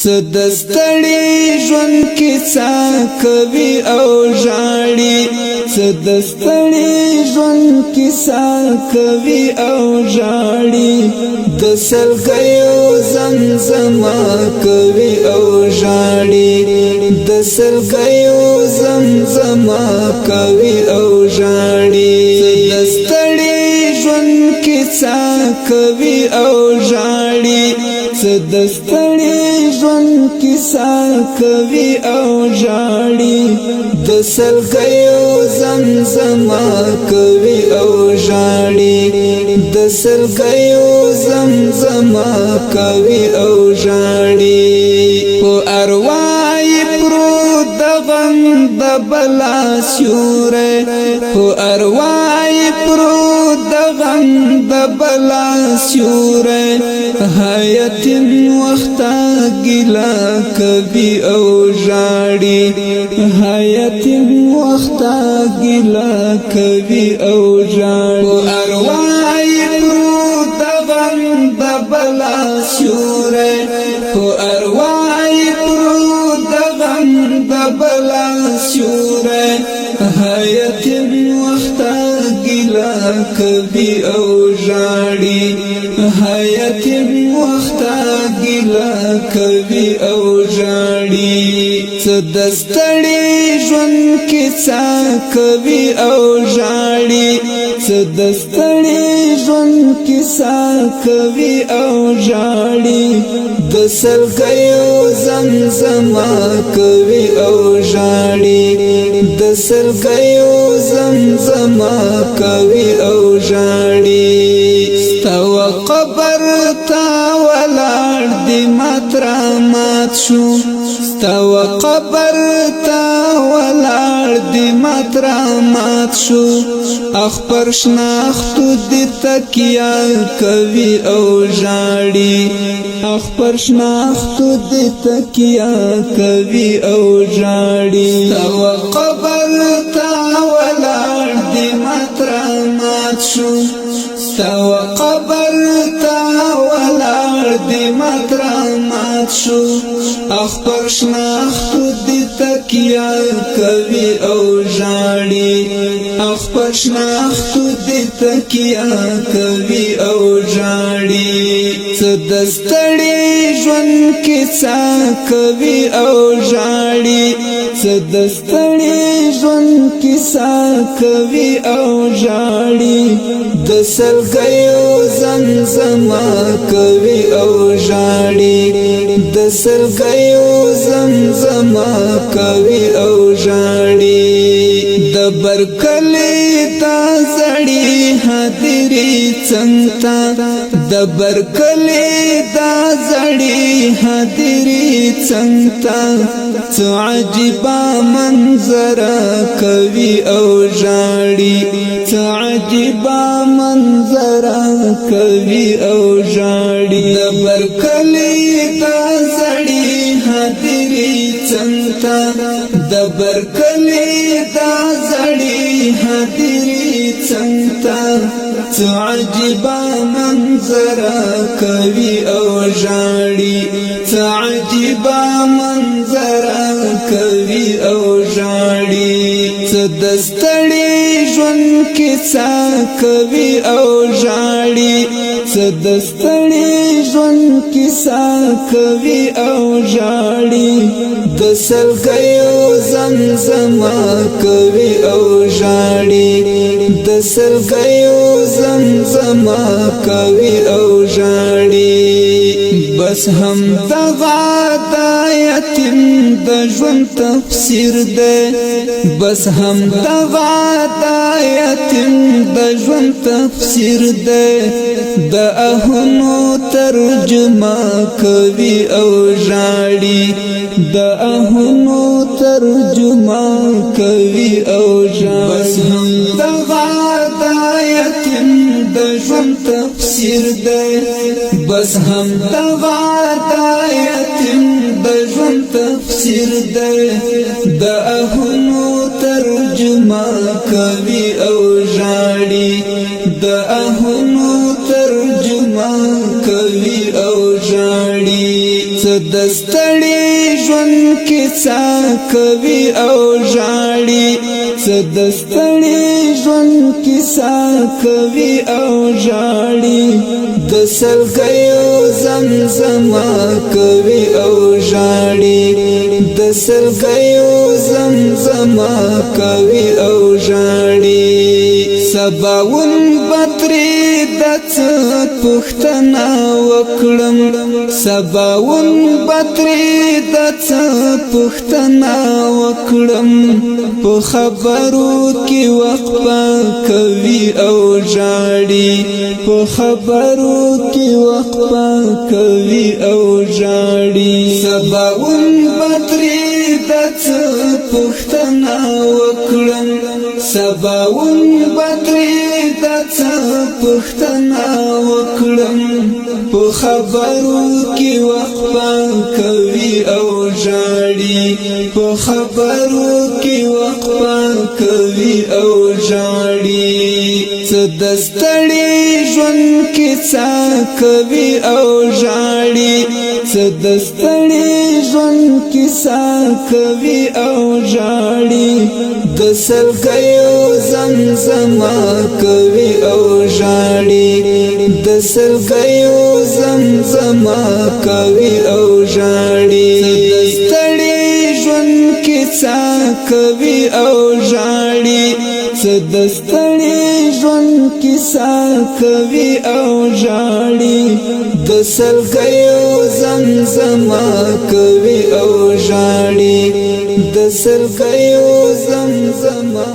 دستړي ژوند کې څا کوي او ژاړي دستړي ژوند کې څا کوي او ژاړي د سلګیو زمزمه کوي او ژاړي د سلګیو زمزمه کوي او ژاړي دستړي ژوند کې څا کوي او ژاړي دستړي ژوند کې څا کوي او ژاړي د سلګیو زمزمه کوي او ژاړي د سلګیو زمزمه کوي او ژاړي په ارواي پرو د غم د بلا سیوره په ارواي پرو د غم د بلا سیوره حیات وختا گلا کبھی او ژاړي حیات وختا گلا کبھی او ژاړي ارواي پرو د غم د بلا سیوره ارواي پرو د غم د بلا سیوره حیات وختا گلا کبھی او ژاړي حیات وختا گلا کوي او ژاړي دستړي ژوند کې څا کوي او ژاړي دستړي ژوند کې څا کوي او ژاړي د سلګیو زمزمه کوي او ژاړي د سلګیو زمزمه کوي او ژاړي ستو قبر تا ولاړ دی مات شو ستو قبر تا ولاړ دی مات شو اخبر شناختو دی تکیا کوي او ژاړي اخبر شناختو دی تکیا کوي او ژاړي ستو قبر تا ولاړ دی مات شو ستو قبر تا ولاړ دی مات شو اخبر شناختو دی تکیا کوي او ژاړي اخبر شناختو دی تکیا کوي او ژاړي دستړي ژوند کې څا کوي او ژاړي دستړي ژوند کې څا کوي او ژاړي د سلګیو زمزمه کوي او ژاړي د سلګیو زمزمه کوي او ژاړي د برکلې تا زړې حاضرې څنګه د برکلې دا زړې حاضرې څنګه څه عجیبه منظر کوي او ژاړي څه عجیبه منظر کوي او ژاړي د برکلې دا زړې حاضرې څنګه د برکلې دا زړې حاضرې څنګه څه عجیبه منظر کوي او ژاړي څه عجیبه منظر کوي او ژاړي دستړي ژوند کې څا کوي او ژاړي دستړي ژوند کې څا کوي او ژاړي د سلګیو زمزمه کوي او ژاړي د سلګیو زمزمه کوي او ژاړي بس هم دغه د یتیم د ژوند تفسیر ده بس هم دغه د یتیم د ژوند تفسیر ده د اهونو ترجمه کوي او ژاړي د اهونو ترجمه کوي او ژاړي بس هم دغه د یتیم د ژوند تفسیر ده بس هم دغه د یتیم د ژوند تفسیر ده د اهونو ترجمه کوي او ژاړي د اهونو ترجمه کوي او ژاړي دست ستړي ژوند کې څا کوي او ژاړي ستړي ژوند کې څا کوي او ژاړي د سلګیو زمزمه کوي او ژاړي د سلګیو زمزمه کوي او ژاړي سباون بطری دڅ پختنا وکړم سباون بطری دڅ پختنا وکړم په خبرو کې وقفه کوي او ژاړي په خبرو کې وقفه کوي او ژاړي سباون بطری دڅ پختنا وکړم سباون بطری دڅ پختنا وکړم په خبرو کې وقفه کوي او ژاړي په خبرو کې وقفه کوي او ژاړي ستړي ژوند کې څا کوي او ژاړي ستړي ژوند کې څا کوي او ژاړي د سلګیو زمزمه کوي او ژاړي د سلګیو زمزمه کوي او ژاړي ستړي ژوند کې څا کوي او ژاړي ستړي ژوند کې څا کوي او ژاړي د سلګیو زمزمه کوي او ژاړي د سلګیو زمزمه